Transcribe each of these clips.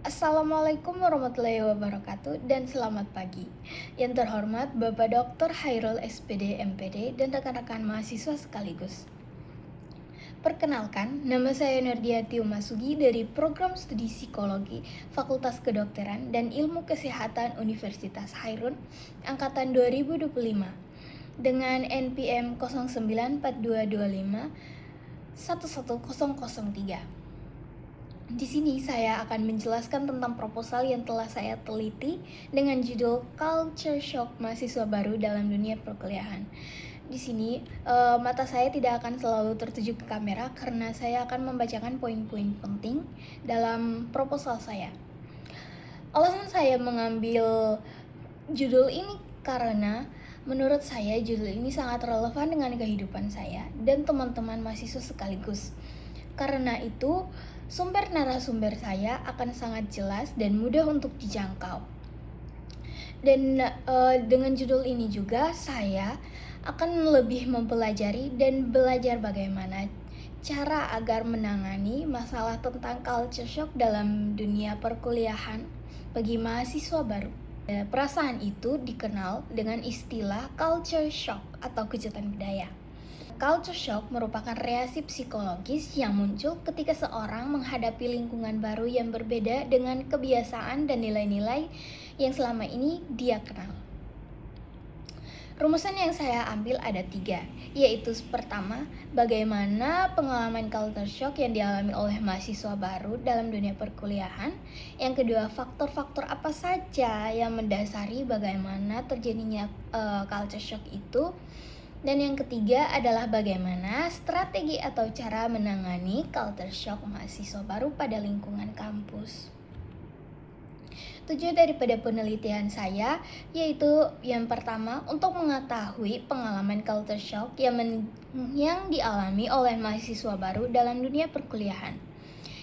Assalamualaikum warahmatullahi wabarakatuh dan selamat pagi. Yang terhormat Bapak Dr. Hairul SPD MPD dan rekan-rekan mahasiswa sekaligus. Perkenalkan, nama saya Nardiati Umasugi dari Program Studi Psikologi Fakultas Kedokteran dan Ilmu Kesehatan Universitas Hairun angkatan 2025 dengan NPM 094225 11003. Di sini saya akan menjelaskan tentang proposal yang telah saya teliti dengan judul Culture Shock Mahasiswa Baru dalam Dunia Perkuliahan. Di sini mata saya tidak akan selalu tertuju ke kamera karena saya akan membacakan poin-poin penting dalam proposal saya. Alasan saya mengambil judul ini karena menurut saya judul ini sangat relevan dengan kehidupan saya dan teman-teman mahasiswa sekaligus. Karena itu, sumber narasumber saya akan sangat jelas dan mudah untuk dijangkau. Dan dengan judul ini juga saya akan lebih mempelajari dan belajar bagaimana cara agar menangani masalah tentang culture shock dalam dunia perkuliahan bagi mahasiswa baru. Perasaan itu dikenal dengan istilah culture shock atau kejutan budaya. Culture shock merupakan reaksi psikologis yang muncul ketika seorang menghadapi lingkungan baru yang berbeda dengan kebiasaan dan nilai-nilai yang selama ini dia kenal. Rumusan yang saya ambil ada 3, yaitu pertama, bagaimana pengalaman culture shock yang dialami oleh mahasiswa baru dalam dunia perkuliahan. Yang kedua, faktor-faktor apa saja yang mendasari bagaimana terjadinya culture shock itu. Dan yang ketiga adalah bagaimana strategi atau cara menangani culture shock mahasiswa baru pada lingkungan kampus. Tujuan daripada penelitian saya yaitu yang pertama untuk mengetahui pengalaman culture shock yang dialami oleh mahasiswa baru dalam dunia perkuliahan.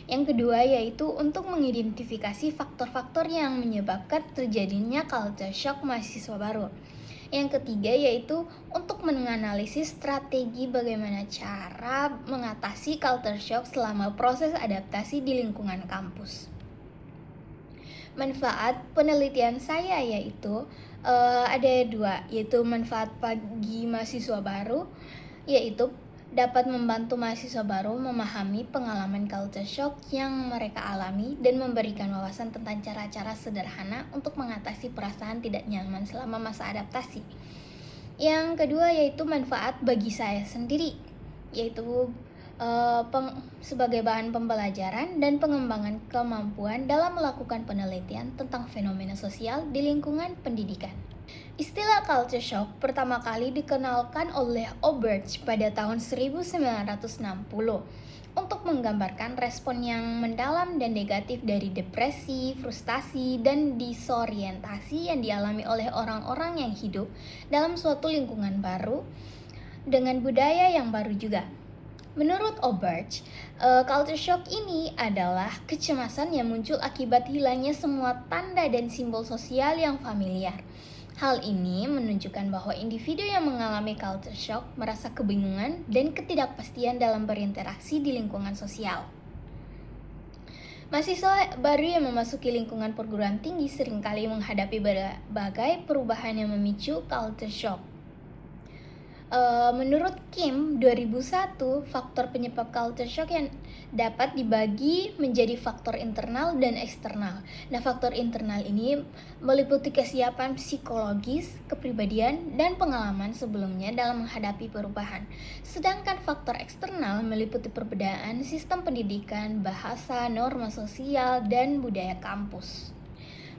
Yang kedua yaitu untuk mengidentifikasi faktor-faktor yang menyebabkan terjadinya culture shock mahasiswa baru. Yang ketiga yaitu untuk menganalisis strategi bagaimana cara mengatasi culture shock selama proses adaptasi di lingkungan kampus. Manfaat penelitian saya yaitu ada 2, yaitu manfaat bagi mahasiswa baru, yaitu dapat membantu mahasiswa baru memahami pengalaman culture shock yang mereka alami dan memberikan wawasan tentang cara-cara sederhana untuk mengatasi perasaan tidak nyaman selama masa adaptasi. Yang kedua yaitu manfaat bagi saya sendiri, yaitu sebagai bahan pembelajaran dan pengembangan kemampuan dalam melakukan penelitian tentang fenomena sosial di lingkungan pendidikan. Istilah culture shock pertama kali dikenalkan oleh Oberth pada tahun 1960 untuk menggambarkan respon yang mendalam dan negatif dari depresi, frustasi, dan disorientasi yang dialami oleh orang-orang yang hidup dalam suatu lingkungan baru dengan budaya yang baru juga. Menurut Oberth, culture shock ini adalah kecemasan yang muncul akibat hilangnya semua tanda dan simbol sosial yang familiar. Hal ini menunjukkan bahwa individu yang mengalami culture shock merasa kebingungan dan ketidakpastian dalam berinteraksi di lingkungan sosial. Mahasiswa baru yang memasuki lingkungan perguruan tinggi seringkali menghadapi berbagai perubahan yang memicu culture shock. Menurut Kim 2001, faktor penyebab culture shock yang dapat dibagi menjadi faktor internal dan eksternal. Nah, faktor internal ini meliputi kesiapan psikologis, kepribadian, dan pengalaman sebelumnya dalam menghadapi perubahan. Sedangkan faktor eksternal meliputi perbedaan sistem pendidikan, bahasa, norma sosial, dan budaya kampus.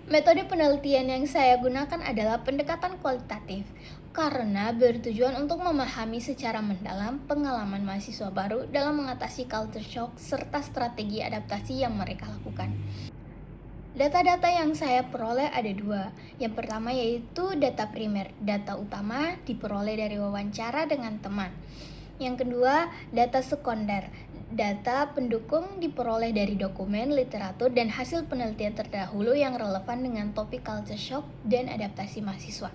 Metode penelitian yang saya gunakan adalah pendekatan kualitatif karena bertujuan untuk memahami secara mendalam pengalaman mahasiswa baru dalam mengatasi culture shock serta strategi adaptasi yang mereka lakukan. Data-data yang saya peroleh ada 2. Yang pertama yaitu data primer. Data utama diperoleh dari wawancara dengan teman. Yang kedua, data sekunder. Data pendukung diperoleh dari dokumen, literatur, dan hasil penelitian terdahulu yang relevan dengan topik culture shock dan adaptasi mahasiswa.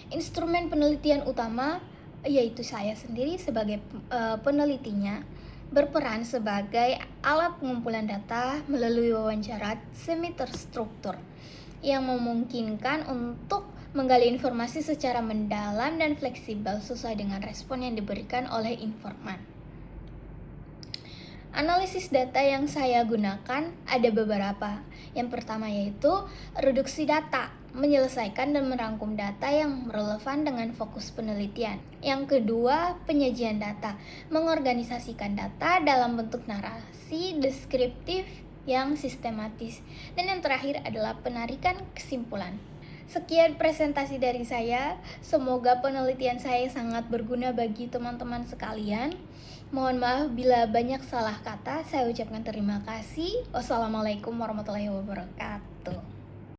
Instrumen penelitian utama yaitu saya sendiri sebagai penelitinya berperan sebagai alat pengumpulan data melalui wawancara semi terstruktur yang memungkinkan untuk menggali informasi secara mendalam dan fleksibel sesuai dengan respon yang diberikan oleh informan. Analisis data yang saya gunakan ada beberapa. Yang pertama yaitu reduksi data, menyelesaikan dan merangkum data yang relevan dengan fokus penelitian. Yang kedua, penyajian data, mengorganisasikan data dalam bentuk narasi deskriptif yang sistematis. Dan yang terakhir adalah penarikan kesimpulan. Sekian presentasi dari saya. Semoga penelitian saya sangat berguna bagi teman-teman sekalian. Mohon maaf bila banyak salah kata. Saya ucapkan terima kasih. Wassalamualaikum warahmatullahi wabarakatuh.